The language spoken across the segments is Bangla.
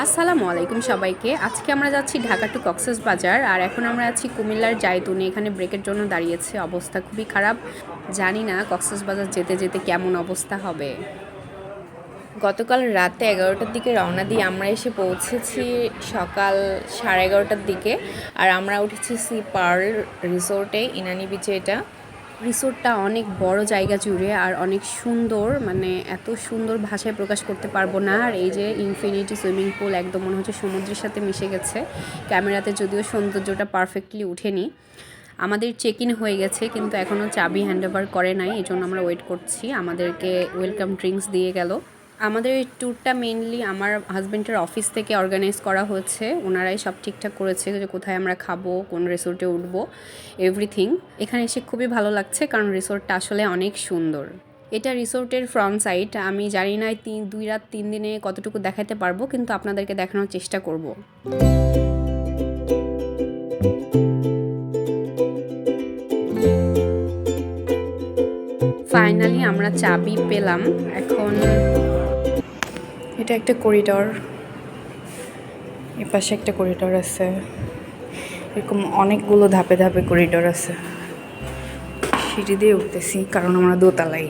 আসসালামু আলাইকুম সবাইকে। আজকে আমরা যাচ্ছি ঢাকা টু কক্সবাজার, আর এখন আমরা আছি কুমিল্লার জায়তুনে। এখানে ব্রেকের জন্য দাঁড়িয়েছে, অবস্থা খুবই খারাপ। জানি না কক্সবাজার যেতে যেতে কেমন অবস্থা হবে। গতকাল রাতে 11টার দিকে রওনা দিয়ে আমরা এসে পৌঁছেছি সকাল 11:30টার দিকে। আর আমরা উঠেছি সি পার্ল রিসোর্টে, ইনানি বিচে। এটা রিসোর্টটা অনেক বড় জায়গা জুড়ে আর অনেক সুন্দর, মানে এত সুন্দর ভাষায় প্রকাশ করতে পারবো না। আর এই যে ইনফিনিটি সুইমিং পুল একদম মনে হচ্ছে সমুদ্রের সাথে মিশে গেছে। ক্যামেরাতে যদিও সৌন্দর্যটা পারফেক্টলি উঠেনি। আমাদের চেক ইন হয়ে গেছে, কিন্তু এখনও চাবি হ্যান্ডওভার করে নাই, এই জন্য আমরা ওয়েট করছি। আমাদেরকে ওয়েলকাম ড্রিঙ্কস দিয়ে গেল। আমাদের এই ট্যুরটা মেইনলি আমার হাজব্যান্ডের অফিস থেকে অর্গানাইজ করা হয়েছে। ওনারাই সব ঠিকঠাক করেছে যে কোথায় আমরা খাবো, কোন রিসোর্টে উঠবো, এভরিথিং। এখানে এসে খুবই ভালো লাগছে, কারণ রিসোর্টটা আসলে অনেক সুন্দর। এটা রিসোর্টের ফ্রন্ট সাইড। আমি জানি না 2 রাত 3 দিনে কতটুকু দেখাতে পারবো, কিন্তু আপনাদেরকে দেখানোর চেষ্টা করব। ফাইনালি আমরা চাবি পেলাম। এখন এটা একটা করিডর, এপাশে একটা করিডর আছে, এরকম অনেকগুলো ধাপে ধাপে করিডর আছে। সিঁড়ি দিয়ে উঠতেছি কারণ আমরা দোতলায়।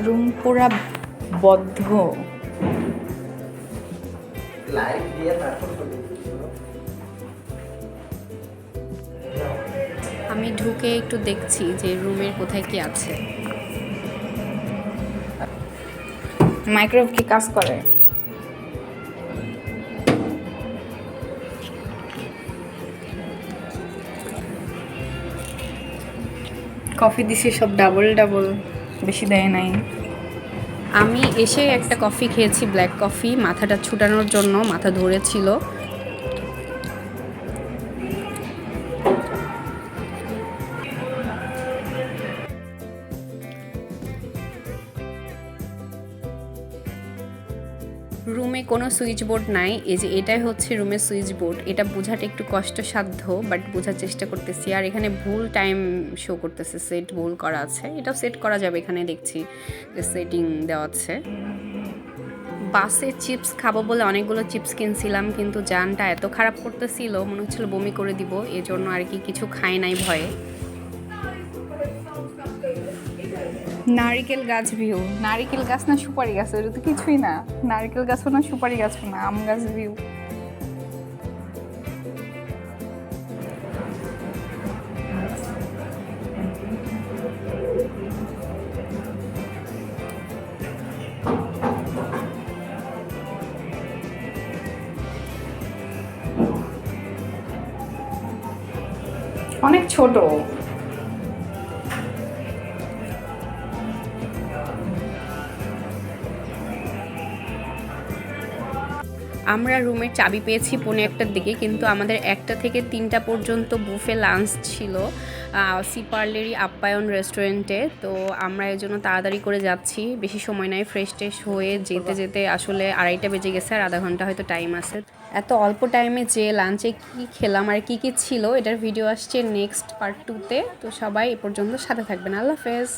রুম পুরা বদ্ধ। আমি ঢুকে একটু দেখছি যে রুমের কোথায় কি আছে। মাইক্রোওয়েভ কি কাজ করে? কফি দিছি সব ডাবল ডাবল, বেশি দেয় নাই। আমি এসে একটা কফি খেয়েছি, ব্ল্যাক কফি, মাথাটা ছুটানোর জন্য, মাথা ধরেছিল। রুমে কোনো সুইচ বোর্ড নাই। এই যে এটাই হচ্ছে রুমের সুইচ বোর্ড। এটা বোঝাটা একটু কষ্টসাধ্য, বাট বোঝার চেষ্টা করতেছি। আর এখানে ভুল টাইম শো করতেছে, সেট ভুল করা আছে। এটাও সেট করা যাবে, এখানে দেখছি যে সেটিং দেওয়া আছে। বাসে চিপস খাবো বলে অনেকগুলো চিপস কিনছিলাম, কিন্তু জানটা এত খারাপ করতেছিল, মনে হচ্ছিল বমি করে দিব, এজন্য আর কি কিছু খাই নাই ভয়ে। নারিকেল গাছ ভিউ, নারিকেল গাছ না সুপারি গাছ, ওটা তো কিছুই না। নারিকেল গাছও না, সুপারি গাছও না, আম গাছ ভিউ। অনেক ছোট। আমরা রুমের চাবি পেয়েছি 1:45টার দিকে, কিন্তু আমাদের 1টা থেকে 3টা পর্যন্ত বুফে লাঞ্চ ছিল সি পার্লেরই আপ্যায়ন রেস্টুরেন্টে। তো আমরা এই জন্য তাড়াতাড়ি করে যাচ্ছি, বেশি সময় নাই। ফ্রেশ ট্রেশ হয়ে যেতে যেতে আসলে 2:30টা বেজে গেছে, আর আধা ঘন্টা হয়তো টাইম আছে। এত অল্প টাইমে যে লাঞ্চে কী খেলাম আর কী কী ছিল, এটার ভিডিও আসছে নেক্সট পার্ট 2-তে। তো সবাই এ পর্যন্ত সাথে থাকবেন। আল্লাহ হাফেজ।